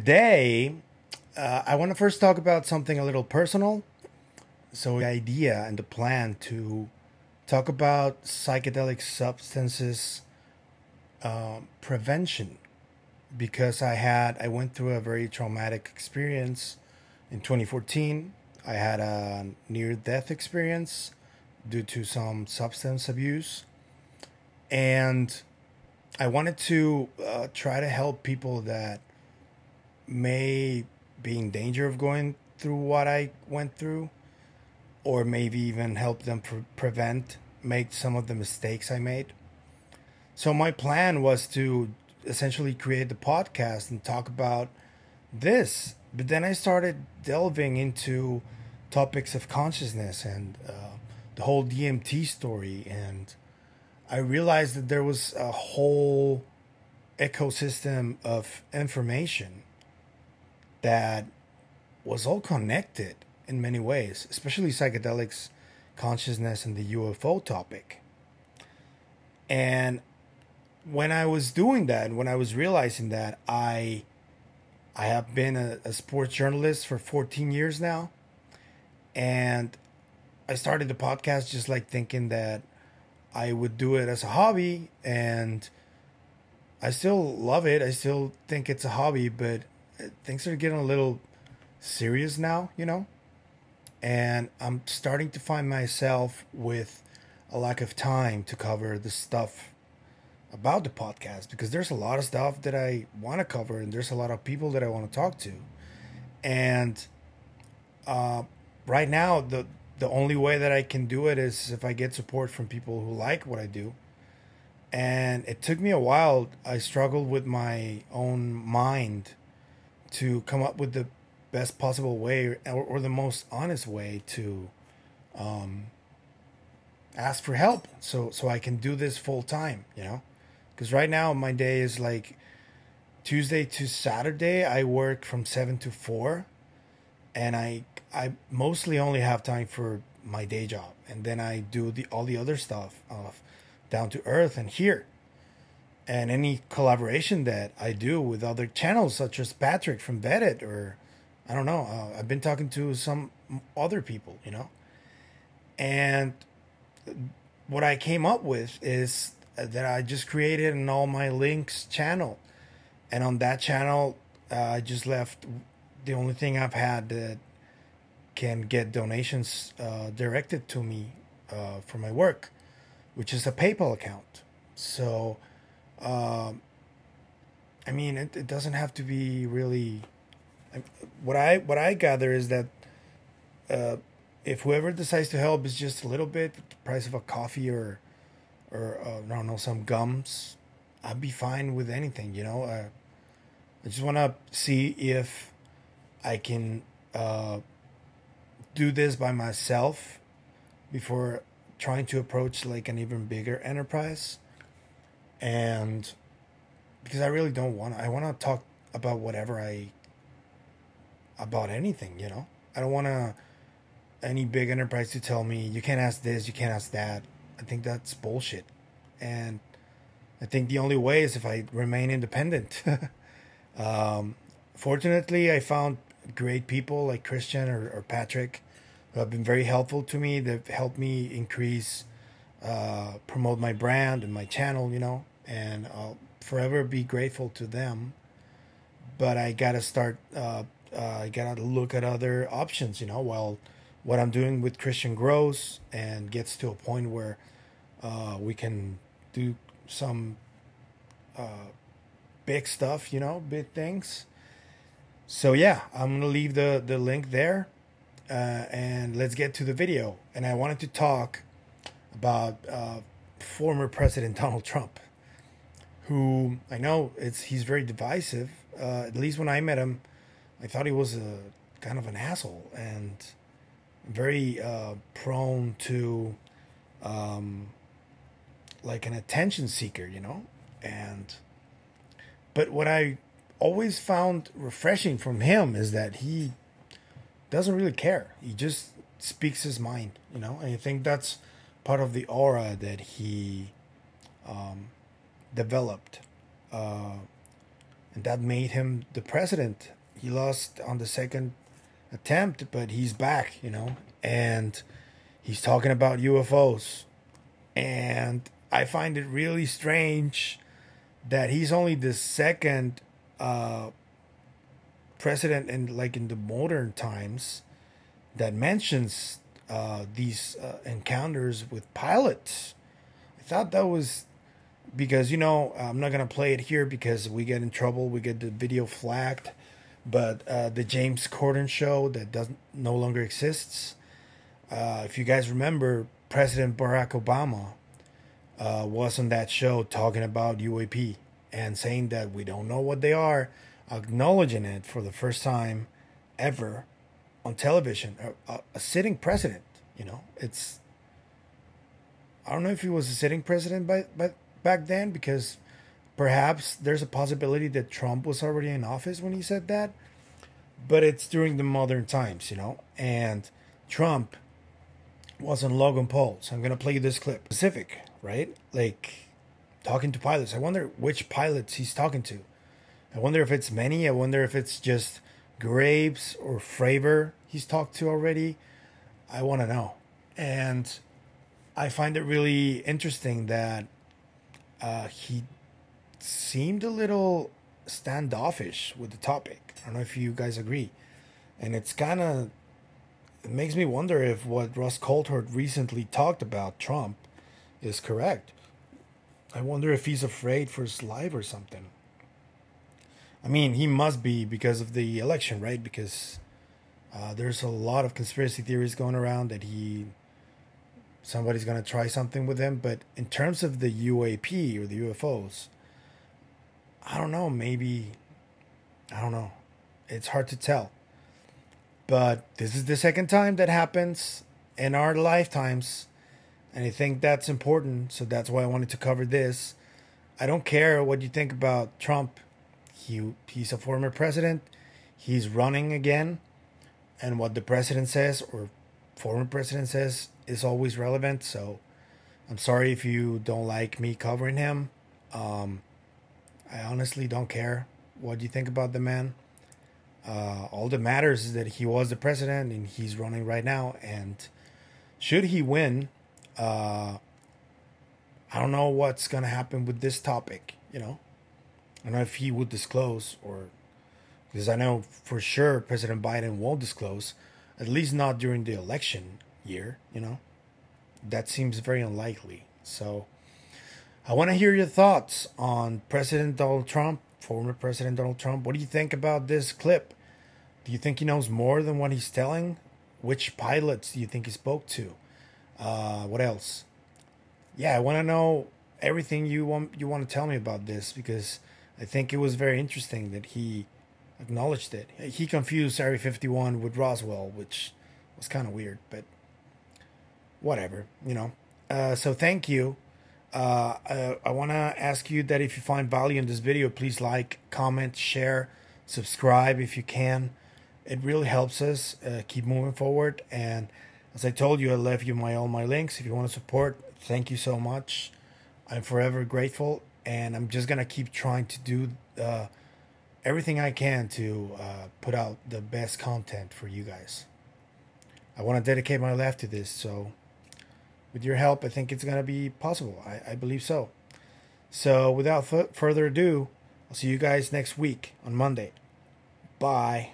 today, I want to first talk about something a little personal. So, the idea and the plan to talk about psychedelic substances prevention because I went through a very traumatic experience in 2014. I had a near death experience due to some substance abuse, and I wanted to try to help people that may be in danger of going through what I went through, or maybe even help them prevent make some of the mistakes I made. So my plan was to essentially create the podcast and talk about this, but then I started delving into topics of consciousness and the whole DMT story, and I realized that there was a whole ecosystem of information that was all connected in many ways, especially psychedelics, consciousness, and the UFO topic. And when I was doing that, when I was realizing that, I have been a sports journalist for 14 years now, and I started the podcast just like thinking that I would do it as a hobby, and I still love it. I still think it's a hobby, but things are getting a little serious now, and I'm starting to find myself with a lack of time to cover the stuff about the podcast because there's a lot of stuff that I want to cover and there's a lot of people that I want to talk to. And right now, the only way that I can do it is if I get support from people who like what I do. And it took me a while. I struggled with my own mind to come up with the best possible way or the most honest way to ask for help so I can do this full time, because right now my day is like Tuesday to Saturday. I work from 7 to 4, and I mostly only have time for my day job, and then I do all the other stuff of Down to Earth and here, and any collaboration that I do with other channels such as Patrick from Vetted, or I don't know, I've been talking to some other people, and what I came up with is that I just created an All My Links channel, and on that channel I just left the only thing I've had that can get donations directed to me for my work, which is a PayPal account. So, I mean, it doesn't have to be really. What I gather is that if whoever decides to help is just a little bit, the price of a coffee or I don't know, some gums, I'd be fine with anything. I just want to see if I can do this by myself before trying to approach like an even bigger enterprise. And because I really don't I want to talk about about anything, I don't want any big enterprise to tell me you can't ask this, you can't ask that. I think that's bullshit. And I think the only way is if I remain independent. Fortunately, I found great people like Christian or Patrick who have been very helpful to me. They've helped me increase, promote my brand and my channel, and I'll forever be grateful to them. But I gotta start, I gotta look at other options, while what I'm doing with Christian grows and gets to a point where we can do some big stuff, big things. So yeah, I'm gonna leave the link there, and let's get to the video. And I wanted to talk about former President Donald Trump, who I know he's very divisive. At least when I met him, I thought he was a kind of an asshole and very prone to like an attention seeker, and but what I always found refreshing from him is that he doesn't really care. He just speaks his mind, and I think that's part of the aura that he developed, and that made him the president he lost on the second attempt, but he's back, and he's talking about UFOs. And I find it really strange that he's only the second president in the modern times that mentions these encounters with pilots. I thought that was because I'm not gonna play it here because we get in trouble. We get the video flagged. But the James Corden show that doesn't no longer exists. If you guys remember, President Barack Obama was on that show talking about UAP and saying that we don't know what they are, acknowledging it for the first time ever on television. A sitting president, it's. I don't know if he was a sitting president back then, because perhaps there's a possibility that Trump was already in office when he said that. But it's during the modern times, and Trump was on Logan Paul. So I'm going to play you this clip. Pacific, right? Like, talking to pilots. I wonder which pilots he's talking to. I wonder if it's many. I wonder if it's just Graves or Fravor he's talked to already. I want to know. And I find it really interesting that he seemed a little standoffish with the topic. I don't know if you guys agree. And it makes me wonder if what Ross Coulthard recently talked about Trump is correct. I wonder if he's afraid for his life or something. I mean, he must be because of the election, right? Because there's a lot of conspiracy theories going around that somebody's going to try something with him. But in terms of the UAP or the UFOs, I don't know, I don't know. It's hard to tell. But this is the second time that happens in our lifetimes. And I think that's important. So that's why I wanted to cover this. I don't care what you think about Trump. He's a former president. He's running again. And what the president says or former president says is always relevant. So I'm sorry if you don't like me covering him. I honestly don't care what you think about the man. All that matters is that he was the president and he's running right now. And should he win, I don't know what's going to happen with this topic, I don't know if he would disclose, or because I know for sure President Biden won't disclose, at least not during the election year, That seems very unlikely. So I want to hear your thoughts on President Donald Trump, former President Donald Trump. What do you think about this clip? Do you think he knows more than what he's telling? Which pilots do you think he spoke to? What else? Yeah, I want to know everything you want to tell me about this, because I think it was very interesting that he acknowledged it. He confused Area 51 with Roswell, which was kind of weird, but whatever, So thank you. I want to ask you that if you find value in this video, please like, comment, share, subscribe if you can. It really helps us keep moving forward. And as I told you, I left you all my links. If you want to support, thank you so much. I'm forever grateful. And I'm just going to keep trying to do everything I can to put out the best content for you guys. I want to dedicate my life to this. So with your help, I think it's going to be possible. I believe so. So without further ado, I'll see you guys next week on Monday. Bye.